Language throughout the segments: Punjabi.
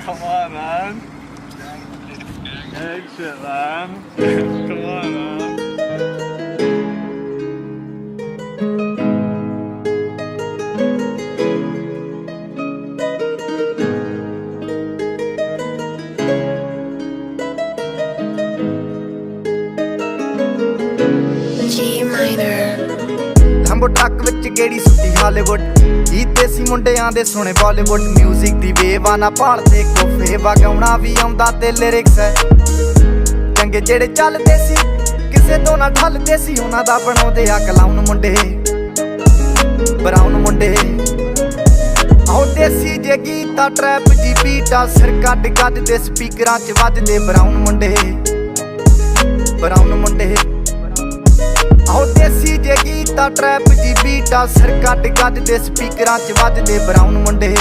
Come on, man. Gang shit, man. Come on, man. G minor. Lambo truck ਵਿੱਚ ਗੇੜੀ ਸੁੱਟੀ ਹਾਲੀਵੁੱਡ ਜੀ ਦੇਸੀ ਮੁੰਡਿਆਂ ਦੇ ਸੁਣੇ ਬਾਲੀਵੁੱਡ ਮਿਊਜ਼ਿਕ ਦੀ ਵੇਵ ਆ ਨਾ ਭਾਲਦੇ ਕੋਫੇ ਵਗਾਉਣਾ ਵੀ ਆਉਂਦਾ ਤੇ ਲਿਰਿਕਸ ਹੈ ਚੰਗੇ ਜਿਹੜੇ ਚੱਲਦੇ ਸੀ ਕਿਸੇ ਤੋਂ ਨਾ ਢਲਦੇ ਸੀ ਉਹਨਾਂ ਦਾ ਬਣਾਉਂਦੇ ਆ ਕਲਾਉਨ ਮੁੰਡੇ ਬਰਾਊਨ ਮੁੰਡੇ ਆਉ ਦੇਸੀ ਜੇ ਗੀਤਾ ਟਰੈਪ ਜੀ ਬੀਟਾ ਸਿਰ ਕੱਢ ਗੱਜਦੇ ਸਪੀਕਰਾਂ 'ਚ ਵੱਜਦੇ ਬਰਾਊਨ ਮੁੰਡੇ ਆਉ ਦੇਸੀ ਜੇ ਗੀਤਾ ਟਰੈਪ ਜੀ ਬੀਟਾ ਸਿਰ ਕੱਢ ਗੱਜਦੇ ਸਪੀਕਰਾਂ 'ਚ ਵੱਜਦੇ ਬਰਾਊਨ ਮੁੰਡੇ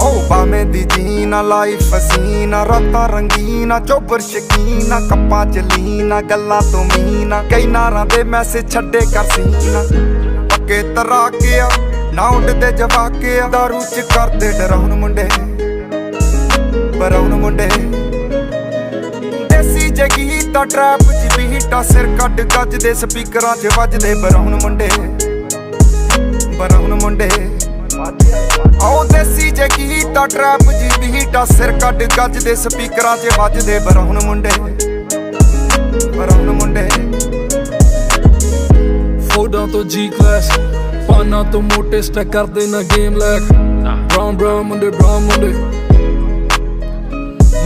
ਓ ਬਾਵੇਂ ਦੀ ਜੀਨਾ ਲਾਈਫ ਹਸੀਨਾ ਰਾਤਾਂ ਰੰਗੀਨਾ ਚੋਬਰ ਸ਼ਕੀਨਾ ਕੱਪਾਂ ਚ ਲੀਨਾ ਗੱਲਾਂ ਤੋਂ ਮੀਨਾ ਕਈ ਨਾਰਾਂ ਦੇ ਮੈਸੇਜ ਛੱਡੇ ਕਰ ਸੀਨਾ ਪੱਕੇ ਤਰਾਕਿਆ ਨਾ ਉੱਡਦੇ ਜਵਾਕਿਆ ਦਾਰੂ ਚ ਕਰਦੇ ਡਰਾਉਣ ਮੁੰਡੇ ਬਰਾਊਨ ਮੁੰਡੇ ਦੇਸੀ ਜੇ ਗੀਤਾ ਟਰੈਪ ਜੀ ਬੀਟਾ ਸਿਰ ਕੱਢ ਗੱਜਦੇ ਸਪੀਕਰਾਂ 'ਚ ਵੱਜਦੇ ਬਰਾਊਨ ਮੁੰਡੇ ਆਉ ਦੇਸੀ ਜੇ ਗੀਤਾ ਟਰੈਪ ਜੀ ਬੀਟਾ ਸਿਰ ਕੱਢ ਗੱਜਦੇ ਸਪੀਕਰਾਂ 'ਚ ਵੱਜਦੇ ਬਰਾਊਨ ਮੁੰਡੇ ਫੋਡਾਂ ਤੋਂ ਜੀ ਕਲਾਸ ਪਾਨਾਂ ਤੋਂ ਮੋਟੇ ਸਟੈਕ ਕਰਦੇ ਨਾ ਗੇਮ ਲੈਕ ਬਰਾਊਨ ਮੁੰਡੇ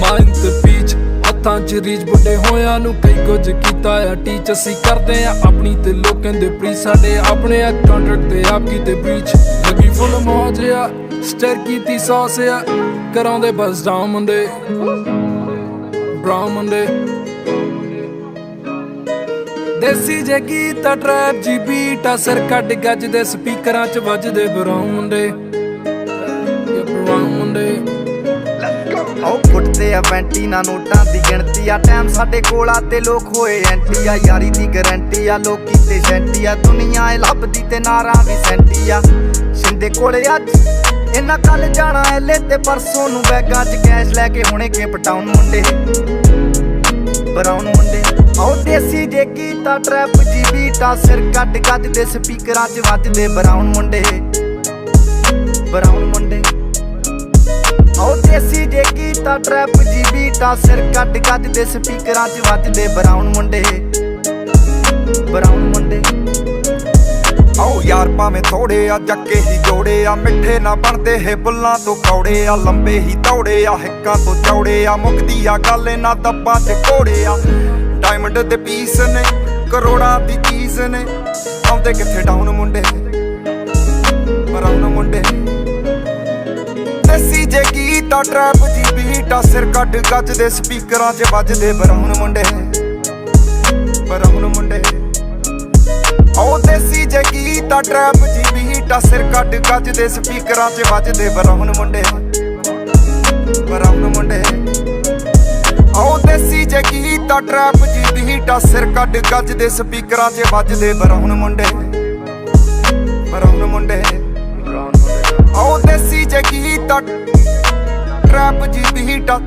ਮਾਈਂਡ ਤੇ ਪੀਚ ਹੱਥਾਂ 'ਚ ਰੀਚ ਬੁੱਢੇ ਹੋਇਆਂ ਨੂੰ ਕਈ ਕੁਝ ਕੀਤਾ ਆ ਟੀਚ ਅਸੀਂ ਕਰਦੇ ਆ ਆਪਣੀ ਤੇ ਲੋਕਾਂ ਦੇ ਪ੍ਰੀ ਸਾਡੇ ਆਪਣੇ ਆ ਕੰਟਰੈਕਟ ਤੇ ਆਪ ਕੀਤੇ ਬ੍ਰੀਚ ਲੱਗੀ ਫੁੱਲ ਮੌਜ ਆ ਸਟਰ ਕੀਤੀ ਸੌਸ ਆ ਕਰਾਉਂਦੇ ਬਸ ਡਾਊਨ ਮੁੰਡੇ ਬਰਾਊਨ ਮੁੰਡੇ ਦੇਸੀ ਜੇ ਗੀਤਾ ਟਰੈਪ ਜੀ ਬੀਟਾ ਸਿਰ ਕੱਢ ਗੱਜਦੇ ਸਪੀਕਰਾਂ 'ਚ ਵੱਜਦੇ ਬਰਾਊਨ ਮੁੰਡੇ ਆਉ ਫੁੱਟਦੇ ਆ ਵੈਂਟੀ ਨਾ ਨੋਟਾਂ ਦੀ ਗਿਣਤੀ ਆ ਟਾਈਮ ਸਾਡੇ ਕੋਲ ਆ ਤੇ ਲੋਕ ਹੋਏ ਐਂਟੀ ਆ ਯਾਰੀ ਦੀ ਗਰੰਟੀ ਆ ਲੋਕੀ ਤੇ ਸੈਂਟੀ ਆ ਦੁਨੀਆ ਏ ਲੱਭਦੀ ਤੇ ਨਾਰਾਂ ਵੀ ਸੈਂਟੀ ਆ ਸਿੰਦੇ ਕੋਲੇ ਅੱਜ ਇਹਨਾਂ ਕੱਲ ਜਾਣਾ ਐਲੇ ਤੇ ਪਰਸੋਂ ਨੂੰ ਬੈਗਾਂ 'ਚ ਕੈਸ਼ ਲੈ ਕੇ ਹੁਣੇ ਕੇਪ ਟਾਊਨ ਮੁੰਡੇ ਬਰਾਊਨ ਮੁੰਡੇ ਆਉ ਦੇਸੀ ਜੇ ਗੀਤਾ ਟਰੈਪ ਜੀ ਬੀਟਾ ਸਿਰ ਕੱਢ ਗੱਜਦੇ ਸਪੀਕਰਾਂ 'ਚ ਵੱਜਦੇ ਬਰਾਊਨ ਮੁੰਡੇ ਆਉ ਦੇਸੀ ਜੇ ਗੀਤਾ ਟਰੈਪ ਜੀ ਬੀਟਾ ਸਿਰ ਕੱਢ ਗੱਜਦੇ ਸਪੀਕਰਾਂ 'ਚ ਵੱਜਦੇ ਬਰਾਊਨ ਮੁੰਡੇ ਆਉ ਯਾਰ ਭਾਵੇਂ ਥੋੜੇ ਆ ਜੱਕੇ ਹੀ ਜੋੜੇ ਆ ਮਿੱਠੇ ਨਾ ਬਣਦੇ ਹੈ ਬੁੱਲਾਂ ਤੋਂ ਕੌੜੇ ਆ ਲੰਬੇ ਹੀ ਦੌੜੇ ਆ ਹਿੱਕਾਂ ਤੋਂ ਚੌੜੇ ਆ ਮੁੱਕਦੀ ਆ ਗੱਲ ਇਹਨਾਂ ਦੱਬਾਂ 'ਚ ਘੋੜੇ ਆ ਡਾਇਮੰਡ ਦੇ ਪੀਸ ਨੇ ਕਰੋੜਾਂ ਦੀ ਚੀਜ਼ ਨੇ ਆਉਂਦੇ ਕਿੱਥੇ ਡਾਊਨ ਮੁੰਡੇ ਬਰਾਊਨ ਮੁੰਡੇ ਦੇਸੀ ਜੇ ਗੀਤਾ ਟਰੈਪ ਜੀ ਬੀਟਾ ਸਿਰ ਕੱਢ ਗੱਜਦੇ ਸਪੀਕਰਾਂ 'ਚ ਵੱਜਦੇ ਬਰਾਊਨ ਮੁੰਡੇ ਆਉ ਦੇਸੀ ਜੇ ਗੀਤਾ ਟਰੈਪ ਜੀ ਬੀਟਾ ਸਿਰ ਕੱਢ ਗੱਜਦੇ ਸਪੀਕਰਾਂ 'ਚ ਵੱਜਦੇ ਬਰਾਊਨ ਮੁੰਡੇ ਆਉ ਦੇਸੀ ਜੇ ਗੀਤਾ ਟਰੈਪ ਜੀ ਬੀਟਾ ਸਿਰ ਕੱਢ ਗੱਜਦੇ ਸਪੀਕਰਾਂ 'ਚ ਵੱਜਦੇ ਬਰਾਊਨ ਮੁੰਡੇ ਆਉ ਦੇਸੀ ਜੇ ਗੀਤਾ ਟਰੈਪ ਜੀ ਬੀਟਾ